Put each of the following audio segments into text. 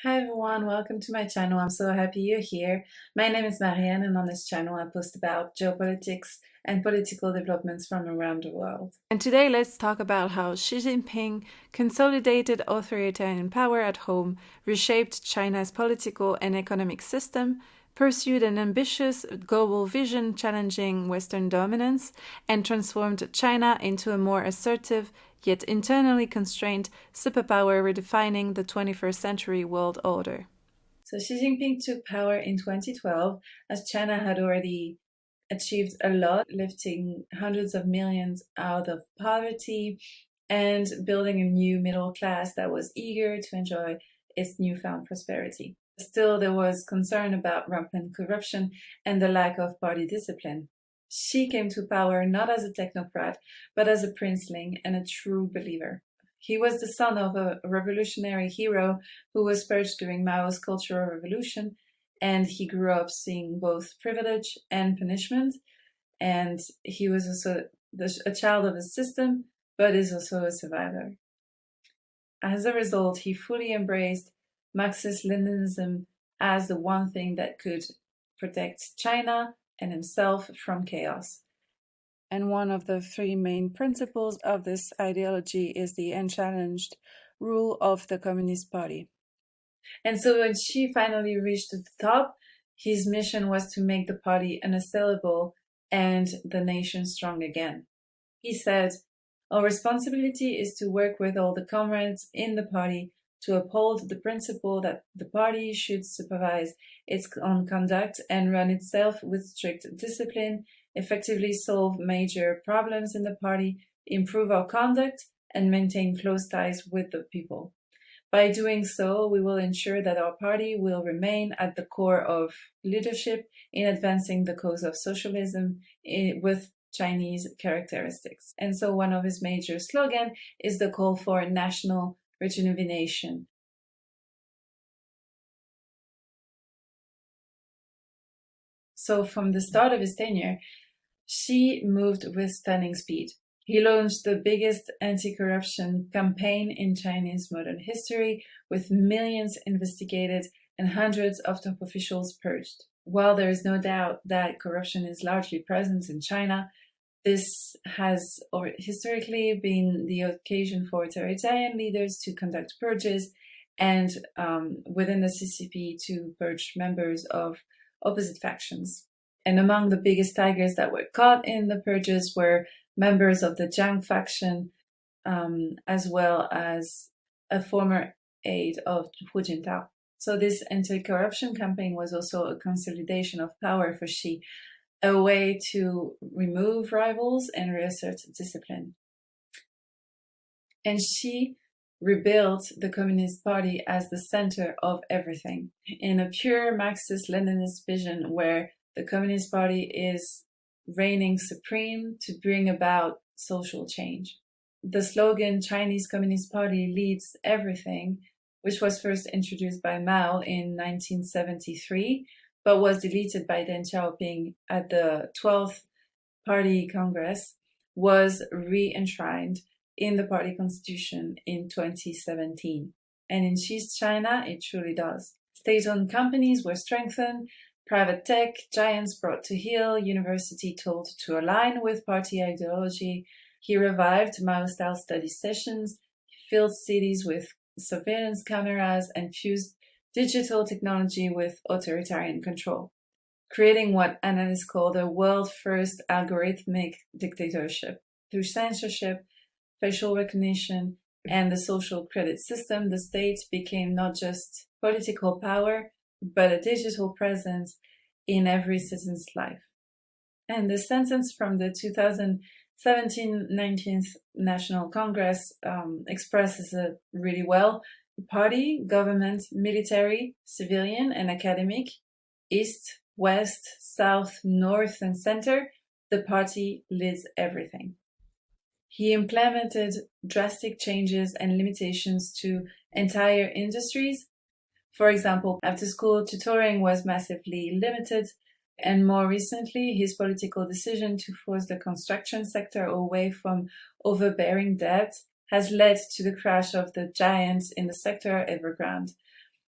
Hi everyone, welcome to my channel. I'm so happy you're here. My name is Marianne, and on this channel I post about geopolitics and political developments from around the world. And today let's talk about how Xi Jinping consolidated authoritarian power at home, reshaped China's political and economic system, pursued an ambitious global vision challenging Western dominance, and transformed China into a more assertive, yet internally constrained superpower redefining the 21st century world order. So Xi Jinping took power in 2012 as China had already achieved a lot, lifting hundreds of millions out of poverty and building a new middle class that was eager to enjoy its newfound prosperity. Still, there was concern about rampant corruption and the lack of party discipline. Xi came to power not as a technocrat, but as a princeling and a true believer. He was the son of a revolutionary hero who was purged during Mao's Cultural Revolution, and he grew up seeing both privilege and punishment. And he was also a child of the system, but is also a survivor. As a result, he fully embraced Marxist-Leninism as the one thing that could protect China and himself from chaos. And one of the three main principles of this ideology is the unchallenged rule of the Communist Party. And so when Xi finally reached the top, his mission was to make the party unassailable and the nation strong again. He said, "Our responsibility is to work with all the comrades in the party to uphold the principle that the party should supervise its own conduct and run itself with strict discipline, effectively solve major problems in the party, improve our conduct, and maintain close ties with the people. By doing so, we will ensure that our party will remain at the core of leadership in advancing the cause of socialism with Chinese characteristics." And so one of his major slogans is the call for national rejuvenation. So from the start of his tenure, Xi moved with stunning speed. He launched the biggest anti-corruption campaign in Chinese modern history, with millions investigated and hundreds of top officials purged. While there is no doubt that corruption is largely present in China, this has historically been the occasion for authoritarian leaders to conduct purges and within the CCP to purge members of opposite factions. And among the biggest tigers that were caught in the purges were members of the Jiang faction, as well as a former aide of Hu Jintao. So this anti-corruption campaign was also a consolidation of power for Xi, a way to remove rivals and reassert discipline. And Xi rebuilt the Communist Party as the center of everything, in a pure Marxist-Leninist vision where the Communist Party is reigning supreme to bring about social change. The slogan "Chinese Communist Party leads everything," which was first introduced by Mao in 1973, but was deleted by Deng Xiaoping at the 12th Party Congress, was re-enshrined in the party constitution in 2017. And in Xi's China, it truly does. State-owned companies were strengthened, private tech giants brought to heel, university told to align with party ideology. He revived Mao-style study sessions, filled cities with surveillance cameras, and fused digital technology with authoritarian control, creating what analysts call the world's first algorithmic dictatorship. Through censorship, facial recognition, and the social credit system, the state became not just political power, but a digital presence in every citizen's life. And the sentence from the 2017 19th National Congress expresses it really well. Party, government, military, civilian, and academic, east, west, south, north, and center, the party leads everything. He implemented drastic changes and limitations to entire industries. For example, after-school tutoring was massively limited, and more recently, his political decision to force the construction sector away from overbearing debt has led to the crash of the giants in the sector, Evergrande.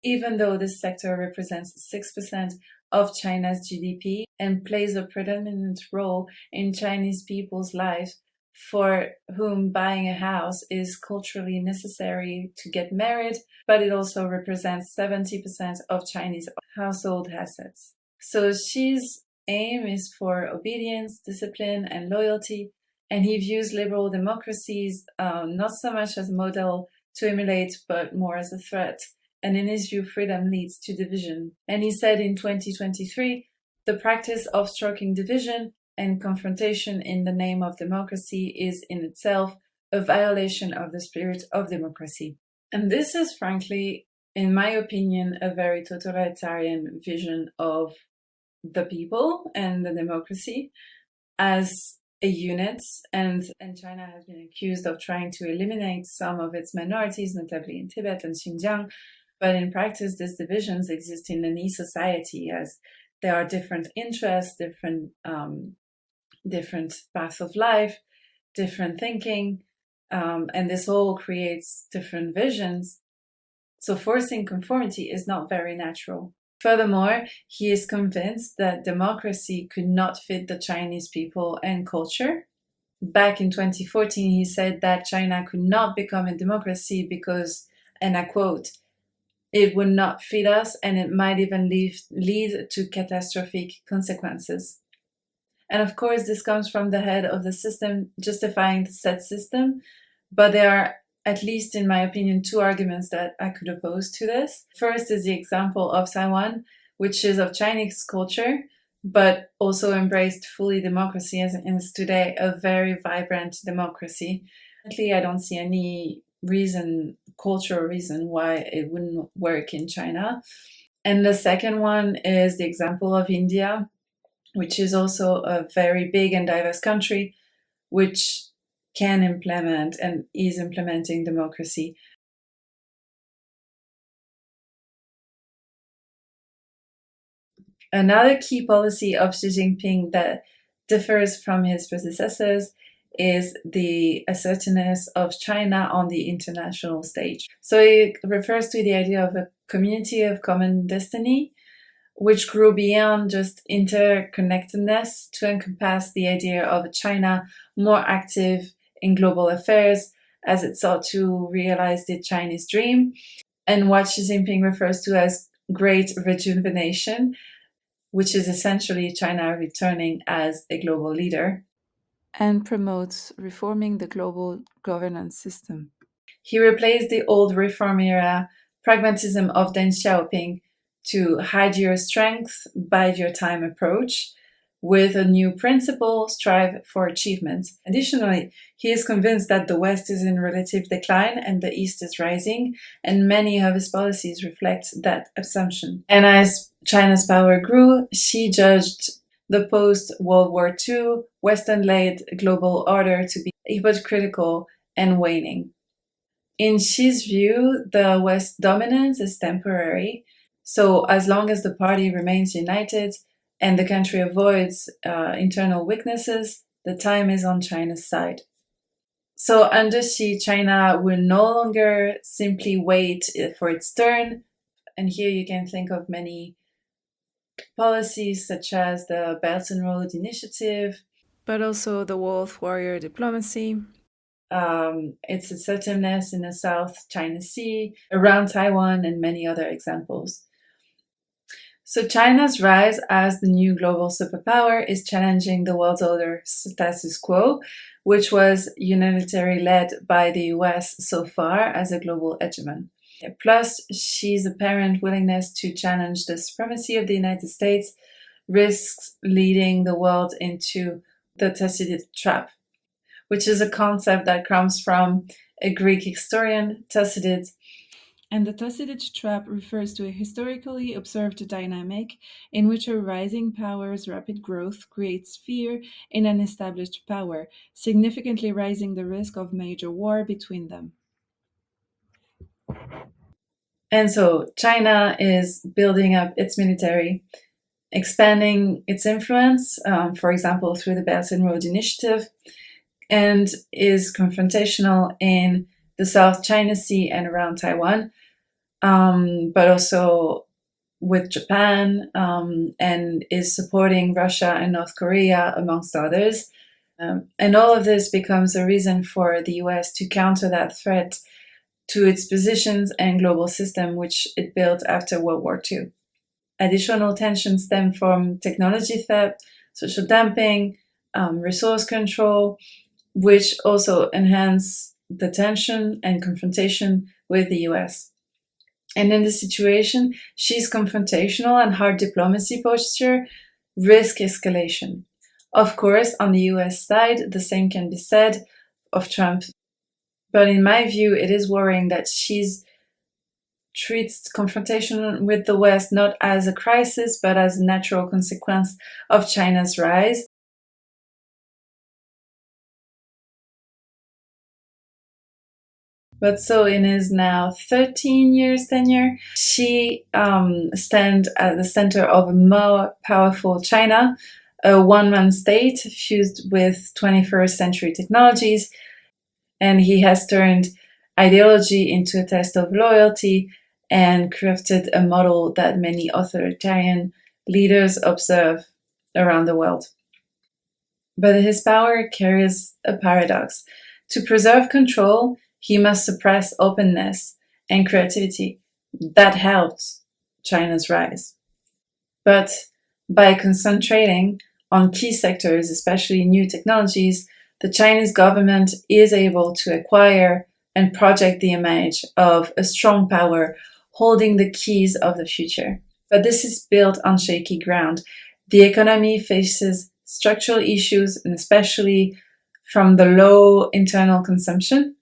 even though this sector represents 6% of China's GDP and plays a predominant role in Chinese people's lives, for whom buying a house is culturally necessary to get married, but it also represents 70% of Chinese household assets. So Xi's aim is for obedience, discipline, and loyalty, and he views liberal democracies not so much as a model to emulate, but more as a threat. And in his view, freedom leads to division. And he said in 2023, the practice of stroking division and confrontation in the name of democracy is in itself a violation of the spirit of democracy. And this is frankly, in my opinion, a very totalitarian vision of the people and the democracy as a unit, and China has been accused of trying to eliminate some of its minorities, notably in Tibet and Xinjiang. But in practice, these divisions exist in any society as there are different interests, different paths of life, different thinking, and this all creates different visions. So forcing conformity is not very natural. Furthermore, he is convinced that democracy could not fit the Chinese people and culture. Back in 2014, he said that China could not become a democracy because, and I quote, it would not fit us and it might even lead to catastrophic consequences. And of course, this comes from the head of the system justifying the said system, but there are, at least in my opinion, two arguments that I could oppose to this. First is the example of Taiwan, which is of Chinese culture, but also embraced fully democracy and is today a very vibrant democracy. Actually, I don't see any cultural reason why it wouldn't work in China. And the second one is the example of India, which is also a very big and diverse country, which can implement and is implementing democracy. Another key policy of Xi Jinping that differs from his predecessors is the assertiveness of China on the international stage. So it refers to the idea of a community of common destiny, which grew beyond just interconnectedness to encompass the idea of China more active in global affairs as it sought to realize the Chinese dream, and what Xi Jinping refers to as great rejuvenation, which is essentially China returning as a global leader. And promotes reforming the global governance system. He replaced the old reform era pragmatism of Deng Xiaoping to hide your strength, bide your time approach, with a new principle, strive for achievement. Additionally, he is convinced that the West is in relative decline and the East is rising, and many of his policies reflect that assumption. And as China's power grew, Xi judged the post-World War II Western-led global order to be hypocritical and waning. In Xi's view, the West's dominance is temporary, so as long as the party remains united and the country avoids internal weaknesses, the time is on China's side. So under Xi, China will no longer simply wait for its turn. And here you can think of many policies such as the Belt and Road Initiative, but also the Wolf Warrior diplomacy, its assertiveness in the South China Sea, around Taiwan, and many other examples. So China's rise as the new global superpower is challenging the world order status quo, which was unilaterally led by the US so far as a global hegemon. Plus, Xi's apparent willingness to challenge the supremacy of the United States risks leading the world into the Thucydid trap, which is a concept that comes from a Greek historian, Thucydid. And the Thucydid trap refers to a historically observed dynamic in which a rising power's rapid growth creates fear in an established power, significantly raising the risk of major war between them. And so China is building up its military, expanding its influence, for example, through the Belt and Road Initiative, and is confrontational in the South China Sea and around Taiwan, but also with Japan, and is supporting Russia and North Korea, amongst others. And all of this becomes a reason for the US to counter that threat to its positions and global system, which it built after World War II. Additional tensions stem from technology theft, social dumping, resource control, which also enhance the tension and confrontation with the US. And in this situation, Xi's confrontational and hard diplomacy posture risk escalation. Of course, on the US side, the same can be said of Trump. But in my view, it is worrying that Xi treats confrontation with the West not as a crisis, but as a natural consequence of China's rise. But so in his now 13 years tenure, Xi stands at the center of a more powerful China, a one-man state fused with 21st century technologies, and he has turned ideology into a test of loyalty and crafted a model that many authoritarian leaders observe around the world. But his power carries a paradox. To preserve control, he must suppress openness and creativity. That helped China's rise. But by concentrating on key sectors, especially new technologies, the Chinese government is able to acquire and project the image of a strong power holding the keys of the future. But this is built on shaky ground. The economy faces structural issues, and especially from the low internal consumption.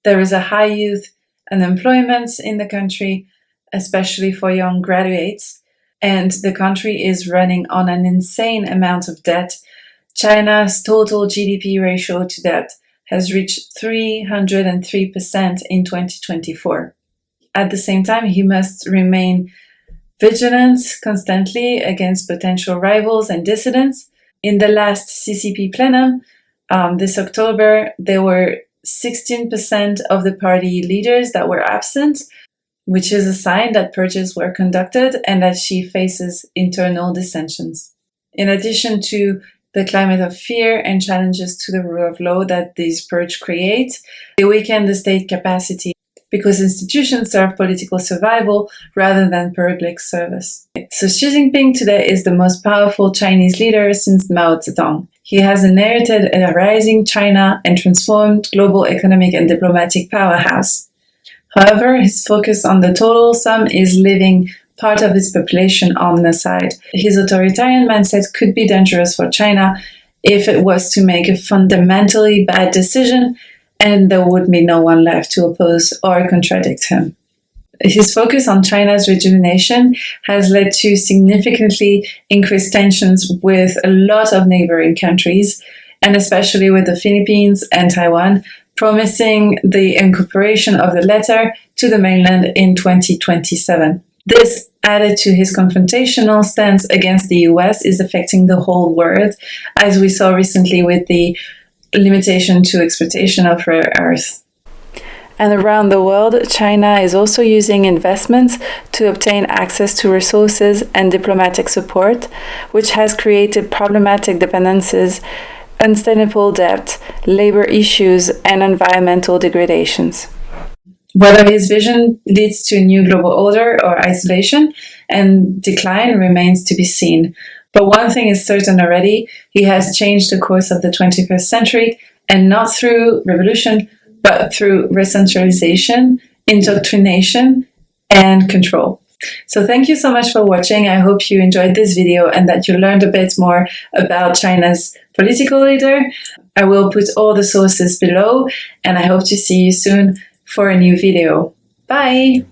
There is a high youth unemployment in the country, especially for young graduates, and the country is running on an insane amount of debt. China's total GDP ratio to debt has reached 303% in 2024. At the same time, he must remain vigilant constantly against potential rivals and dissidents. In the last CCP plenum, this October, there were 16% of the party leaders that were absent, which is a sign that purges were conducted and that Xi faces internal dissensions. In addition to the climate of fear and challenges to the rule of law that these purges create, they weaken the state capacity because institutions serve political survival rather than public service. So Xi Jinping today is the most powerful Chinese leader since Mao Zedong. He has inherited a rising China and transformed global economic and diplomatic powerhouse. However, his focus on the total sum is leaving part of his population on the side. His authoritarian mindset could be dangerous for China if it was to make a fundamentally bad decision, and there would be no one left to oppose or contradict him. His focus on China's rejuvenation has led to significantly increased tensions with a lot of neighboring countries, and especially with the Philippines and Taiwan, promising the incorporation of the latter to the mainland in 2027. This, added to his confrontational stance against the US, is affecting the whole world, as we saw recently with the limitation to exploitation of rare earth. And around the world, China is also using investments to obtain access to resources and diplomatic support, which has created problematic dependencies, unsustainable debt, labor issues, and environmental degradations. Whether his vision leads to a new global order or isolation and decline remains to be seen. But one thing is certain already, he has changed the course of the 21st century, and not through revolution, but through recentralization, indoctrination, and control. So thank you so much for watching. I hope you enjoyed this video and that you learned a bit more about China's political leader. I will put all the sources below, and I hope to see you soon for a new video. Bye!